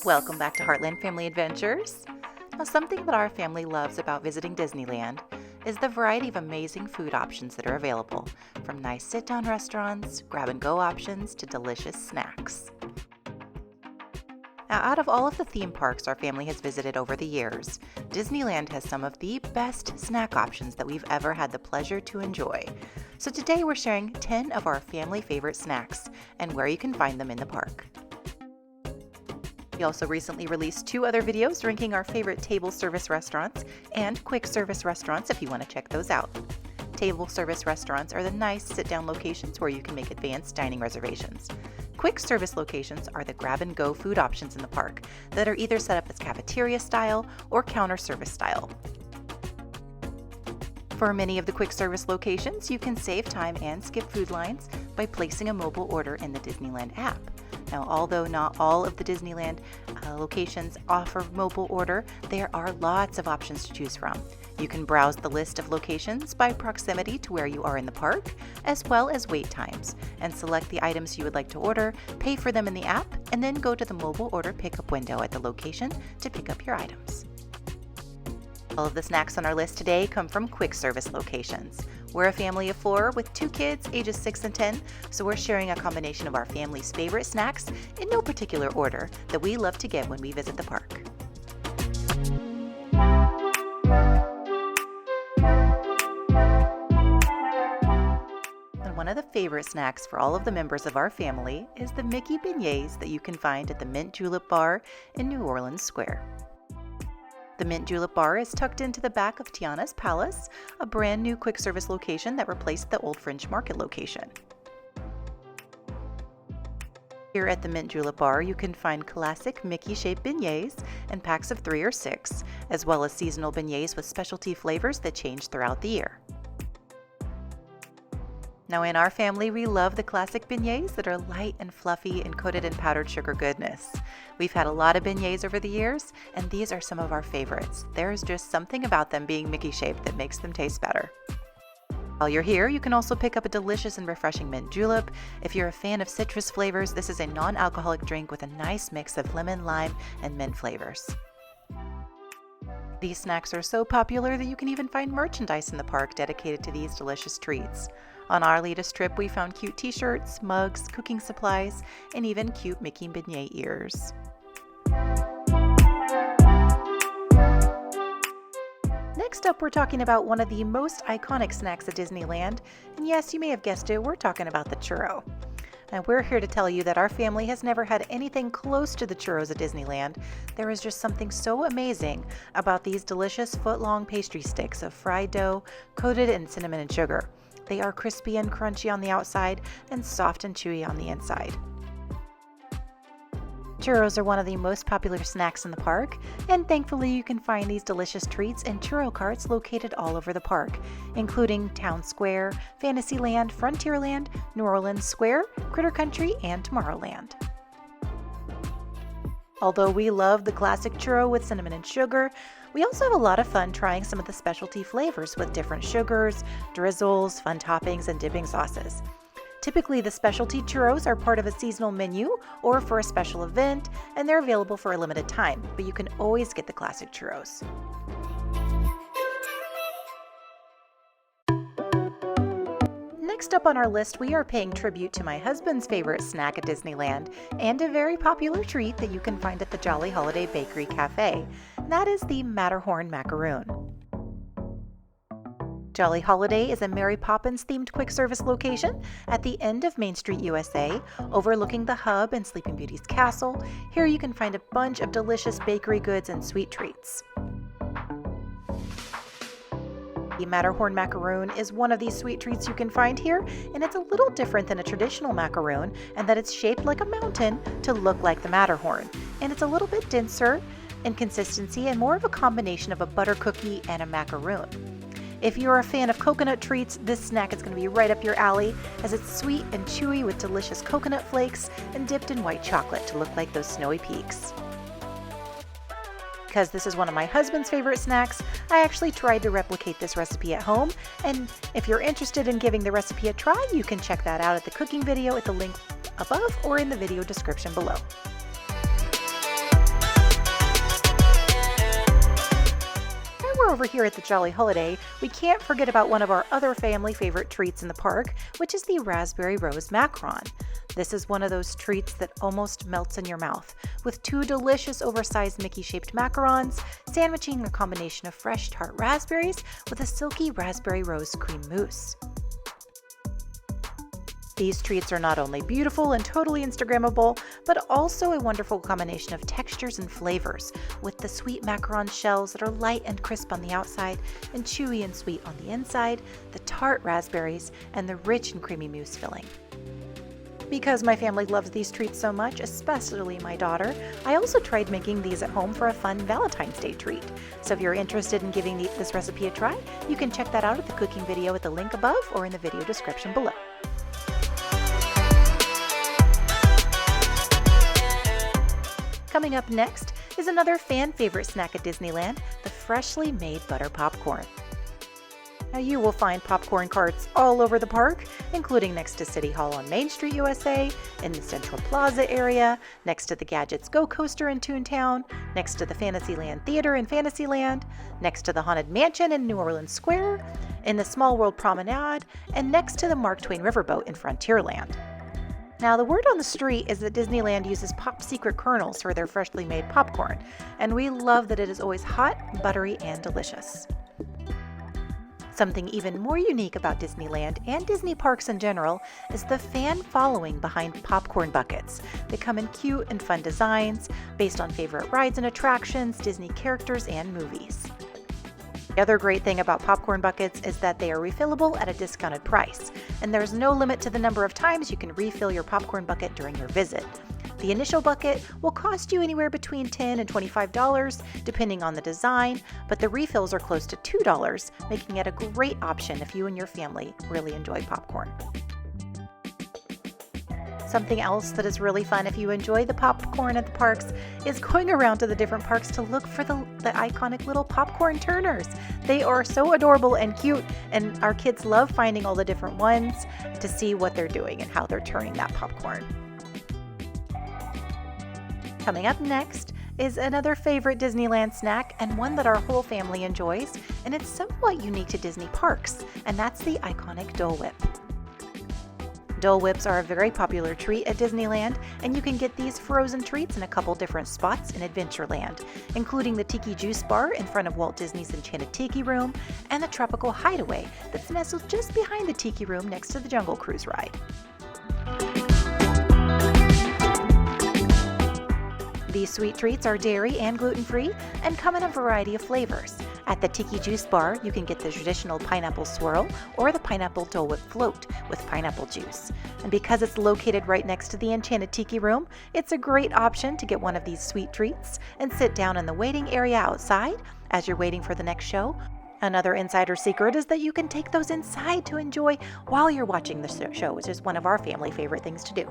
Welcome back to Heartland Family Adventures. Now, something that our family loves about visiting Disneyland is the variety of amazing food options that are available, from nice sit-down restaurants, grab-and-go options, to delicious snacks. Now, out of all of the theme parks our family has visited over the years, Disneyland has some of the best snack options that we've ever had the pleasure to enjoy. So today we're sharing 10 of our family favorite snacks and where you can find them in the park. We also recently released 2 other videos ranking our favorite table service restaurants and quick service restaurants if you want to check those out. Table service restaurants are the nice sit-down locations where you can make advanced dining reservations. Quick service locations are the grab-and-go food options in the park that are either set up as cafeteria style or counter service style. For many of the quick service locations, you can save time and skip food lines by placing a mobile order in the Disneyland app. Now, although not all of the Disneyland locations offer mobile order, there are lots of options to choose from. You can browse the list of locations by proximity to where you are in the park, as well as wait times, and select the items you would like to order, pay for them in the app, and then go to the mobile order pickup window at the location to pick up your items. All of the snacks on our list today come from quick service locations. We're a family of 4 with 2 kids ages 6 and 10, so we're sharing a combination of our family's favorite snacks in no particular order that we love to get when we visit the park. And one of the favorite snacks for all of the members of our family is the Mickey beignets that you can find at the Mint Julep Bar in New Orleans Square. The Mint Julep Bar is tucked into the back of Tiana's Palace, a brand new quick service location that replaced the old French Market location. Here at the Mint Julep Bar, you can find classic Mickey-shaped beignets in packs of 3 or 6, as well as seasonal beignets with specialty flavors that change throughout the year. Now, in our family, we love the classic beignets that are light and fluffy and coated in powdered sugar goodness. We've had a lot of beignets over the years, and these are some of our favorites. There's just something about them being Mickey-shaped that makes them taste better. While you're here, you can also pick up a delicious and refreshing mint julep. If you're a fan of citrus flavors, this is a non-alcoholic drink with a nice mix of lemon, lime, and mint flavors. These snacks are so popular that you can even find merchandise in the park dedicated to these delicious treats. On our latest trip, we found cute t-shirts, mugs, cooking supplies, and even cute Mickey beignet ears. Next up, we're talking about one of the most iconic snacks at Disneyland, and yes, you may have guessed it, we're talking about the churro. And we're here to tell you that our family has never had anything close to the churros at Disneyland. There is just something so amazing about these delicious foot-long pastry sticks of fried dough coated in cinnamon and sugar. They are crispy and crunchy on the outside and soft and chewy on the inside. Churros are one of the most popular snacks in the park, and thankfully you can find these delicious treats in churro carts located all over the park, including Town Square, Fantasyland, Frontierland, New Orleans Square, Critter Country, and Tomorrowland. Although we love the classic churro with cinnamon and sugar, we also have a lot of fun trying some of the specialty flavors with different sugars, drizzles, fun toppings, and dipping sauces. Typically, the specialty churros are part of a seasonal menu or for a special event, and they're available for a limited time, but you can always get the classic churros. Next up on our list, we are paying tribute to my husband's favorite snack at Disneyland and a very popular treat that you can find at the Jolly Holiday Bakery Cafe. And that is the Matterhorn Macaroon. Jolly Holiday is a Mary Poppins themed quick service location at the end of Main Street, USA, overlooking the Hub and Sleeping Beauty's castle. Here you can find a bunch of delicious bakery goods and sweet treats. The Matterhorn Macaroon is one of these sweet treats you can find here, and it's a little different than a traditional macaroon in that it's shaped like a mountain to look like the Matterhorn, and it's a little bit denser in consistency and more of a combination of a butter cookie and a macaroon. If you're a fan of coconut treats, this snack is going to be right up your alley, as it's sweet and chewy with delicious coconut flakes and dipped in white chocolate to look like those snowy peaks. Because this is one of my husband's favorite snacks, I actually tried to replicate this recipe at home, and if you're interested in giving the recipe a try, you can check that out at the cooking video at the link above or in the video description below. we're over here at the Jolly Holiday, we can't forget about one of our other family favorite treats in the park, which is the Raspberry Rose Macaron. This is one of those treats that almost melts in your mouth, with 2 delicious oversized Mickey-shaped macarons, sandwiching a combination of fresh tart raspberries with a silky raspberry rose cream mousse. These treats are not only beautiful and totally Instagrammable, but also a wonderful combination of textures and flavors, with the sweet macaron shells that are light and crisp on the outside and chewy and sweet on the inside, the tart raspberries, and the rich and creamy mousse filling. Because my family loves these treats so much, especially my daughter, I also tried making these at home for a fun Valentine's Day treat. So if you're interested in giving this recipe a try, you can check that out at the cooking video at the link above or in the video description below. Coming up next is another fan favorite snack at Disneyland, the freshly made butter popcorn. Now you will find popcorn carts all over the park, including next to City Hall on Main Street, USA, in the Central Plaza area, next to the Gadgets Go Coaster in Toontown, next to the Fantasyland Theater in Fantasyland, next to the Haunted Mansion in New Orleans Square, in the Small World Promenade, and next to the Mark Twain Riverboat in Frontierland. Now, the word on the street is that Disneyland uses Pop Secret kernels for their freshly made popcorn, and we love that it is always hot, buttery, and delicious. Something even more unique about Disneyland and Disney parks in general is the fan following behind popcorn buckets. They come in cute and fun designs based on favorite rides and attractions, Disney characters, and movies. The other great thing about popcorn buckets is that they are refillable at a discounted price, and there's no limit to the number of times you can refill your popcorn bucket during your visit. The initial bucket will cost you anywhere between $10 and $25, depending on the design, but the refills are close to $2, making it a great option if you and your family really enjoy popcorn. Something else that is really fun if you enjoy the popcorn at the parks is going around to the different parks to look for the iconic little popcorn turners. They are so adorable and cute, and our kids love finding all the different ones to see what they're doing and how they're turning that popcorn. Coming up next is another favorite Disneyland snack and one that our whole family enjoys, and it's somewhat unique to Disney parks, and that's the iconic Dole Whip. Dole Whips are a very popular treat at Disneyland, and you can get these frozen treats in a couple different spots in Adventureland, including the Tiki Juice Bar in front of Walt Disney's Enchanted Tiki Room and the Tropical Hideaway that's nestled just behind the Tiki Room next to the Jungle Cruise ride. These sweet treats are dairy and gluten-free and come in a variety of flavors. At the Tiki Juice Bar, you can get the traditional pineapple swirl or the pineapple Dole Whip float with pineapple juice. And because it's located right next to the Enchanted Tiki Room, it's a great option to get one of these sweet treats and sit down in the waiting area outside as you're waiting for the next show. Another insider secret is that you can take those inside to enjoy while you're watching the show, which is one of our family favorite things to do.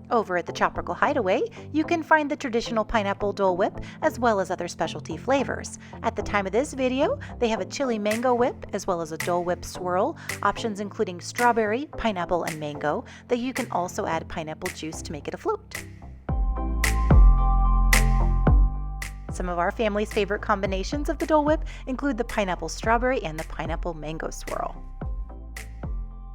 Over at the Tropical Hideaway, you can find the traditional pineapple Dole Whip as well as other specialty flavors. At the time of this video, they have a chili mango whip as well as a Dole Whip swirl, options including strawberry, pineapple, and mango, that you can also add pineapple juice to make it a float. Some of our family's favorite combinations of the Dole Whip include the pineapple strawberry and the pineapple mango swirl.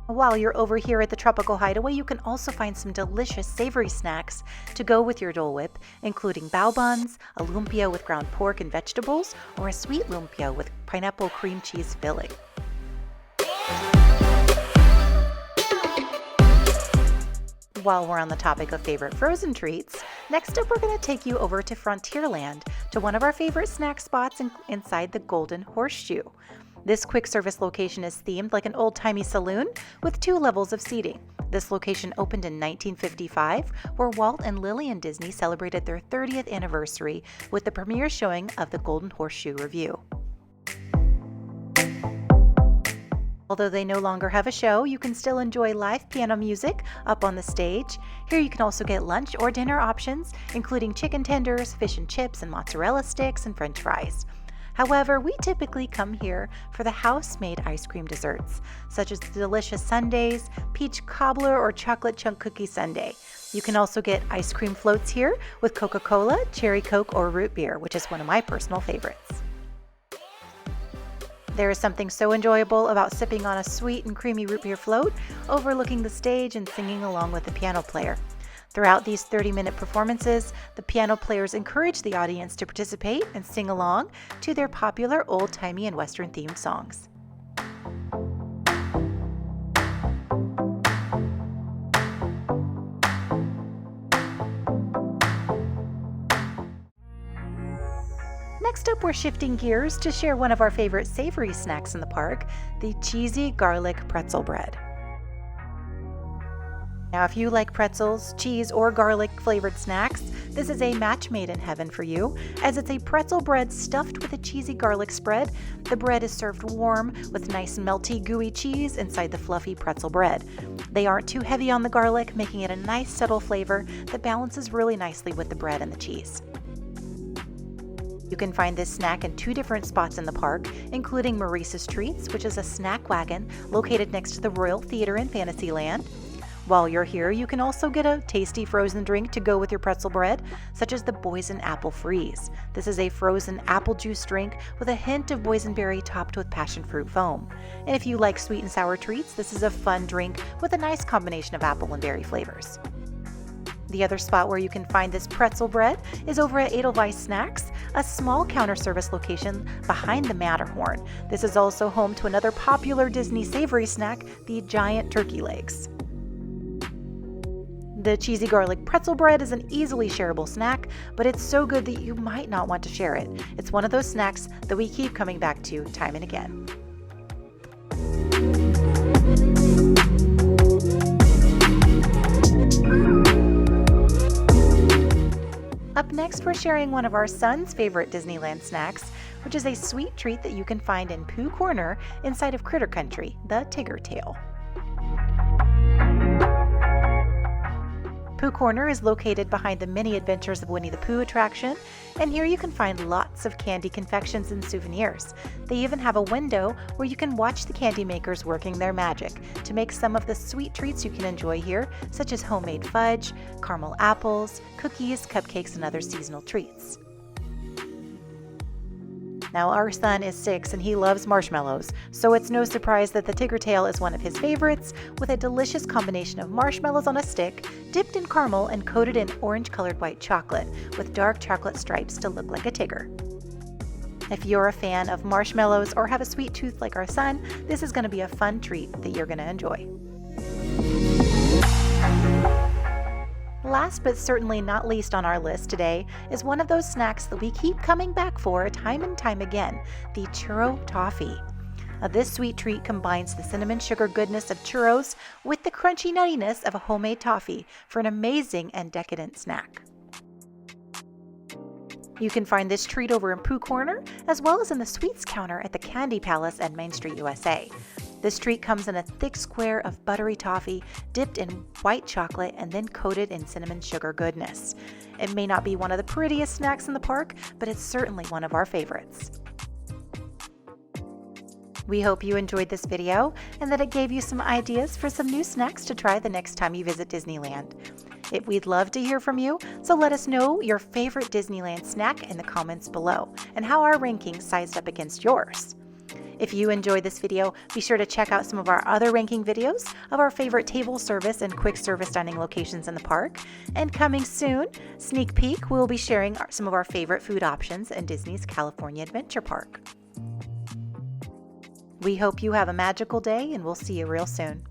While you're over here at the Tropical Hideaway, you can also find some delicious savory snacks to go with your Dole Whip, including bao buns, a lumpia with ground pork and vegetables, or a sweet lumpia with pineapple cream cheese filling. While we're on the topic of favorite frozen treats, next up we're going to take you over to Frontierland to one of our favorite snack spots inside the Golden Horseshoe. This quick service location is themed like an old-timey saloon with 2 levels of seating. This location opened in 1955, where Walt and Lillian Disney celebrated their 30th anniversary with the premiere showing of the Golden Horseshoe Revue. Although they no longer have a show, you can still enjoy live piano music up on the stage. Here you can also get lunch or dinner options, including chicken tenders, fish and chips, and mozzarella sticks, and french fries. However, we typically come here for the house-made ice cream desserts, such as the delicious sundaes, peach cobbler, or chocolate chunk cookie sundae. You can also get ice cream floats here with Coca-Cola, cherry Coke, or root beer, which is one of my personal favorites. There is something so enjoyable about sipping on a sweet and creamy root beer float, overlooking the stage and singing along with the piano player. Throughout these 30-minute performances, the piano players encourage the audience to participate and sing along to their popular old-timey and Western-themed songs. Next up, we're shifting gears to share one of our favorite savory snacks in the park, the cheesy garlic pretzel bread. Now, if you like pretzels, cheese, or garlic flavored snacks, this is a match made in heaven for you, as it's a pretzel bread stuffed with a cheesy garlic spread. The bread is served warm with nice melty gooey cheese inside the fluffy pretzel bread. They aren't too heavy on the garlic, making it a nice subtle flavor that balances really nicely with the bread and the cheese. You can find this snack in 2 different spots in the park, including Maurice's Treats, which is a snack wagon located next to the Royal Theater in Fantasyland. While you're here, you can also get a tasty frozen drink to go with your pretzel bread, such as the Boysen Apple Freeze. This is a frozen apple juice drink with a hint of boysenberry topped with passion fruit foam. And if you like sweet and sour treats, this is a fun drink with a nice combination of apple and berry flavors. The other spot where you can find this pretzel bread is over at Edelweiss Snacks, a small counter service location behind the Matterhorn. This is also home to another popular Disney savory snack, the giant turkey legs. The cheesy garlic pretzel bread is an easily shareable snack, but it's so good that you might not want to share it. It's one of those snacks that we keep coming back to time and again. Up next, we're sharing one of our son's favorite Disneyland snacks, which is a sweet treat that you can find in Pooh Corner inside of Critter Country, the Tigger Tail. Pooh Corner is located behind the Mini Adventures of Winnie the Pooh attraction, and here you can find lots of candy confections and souvenirs. They even have a window where you can watch the candy makers working their magic to make some of the sweet treats you can enjoy here, such as homemade fudge, caramel apples, cookies, cupcakes, and other seasonal treats. Now, our son is 6 and he loves marshmallows, so it's no surprise that the Tigger Tail is one of his favorites, with a delicious combination of marshmallows on a stick, dipped in caramel and coated in orange-colored white chocolate, with dark chocolate stripes to look like a tigger. If you're a fan of marshmallows or have a sweet tooth like our son, this is going to be a fun treat that you're going to enjoy. Last but certainly not least on our list today is one of those snacks that we keep coming back for time and time again, the churro toffee. This sweet treat combines the cinnamon sugar goodness of churros with the crunchy nuttiness of a homemade toffee for an amazing and decadent snack. You can find this treat over in Pooh Corner, as well as in the sweets counter at the Candy Palace at Main Street, USA. This treat comes in a thick square of buttery toffee dipped in white chocolate and then coated in cinnamon sugar goodness. It may not be one of the prettiest snacks in the park, but it's certainly one of our favorites. We hope you enjoyed this video and that it gave you some ideas for some new snacks to try the next time you visit Disneyland. We'd love to hear from you, so let us know your favorite Disneyland snack in the comments below and how our rankings sized up against yours. If you enjoyed this video, be sure to check out some of our other ranking videos of our favorite table service and quick service dining locations in the park. And coming soon, sneak peek, we'll be sharing some of our favorite food options in Disney's California Adventure Park. We hope you have a magical day, and we'll see you real soon.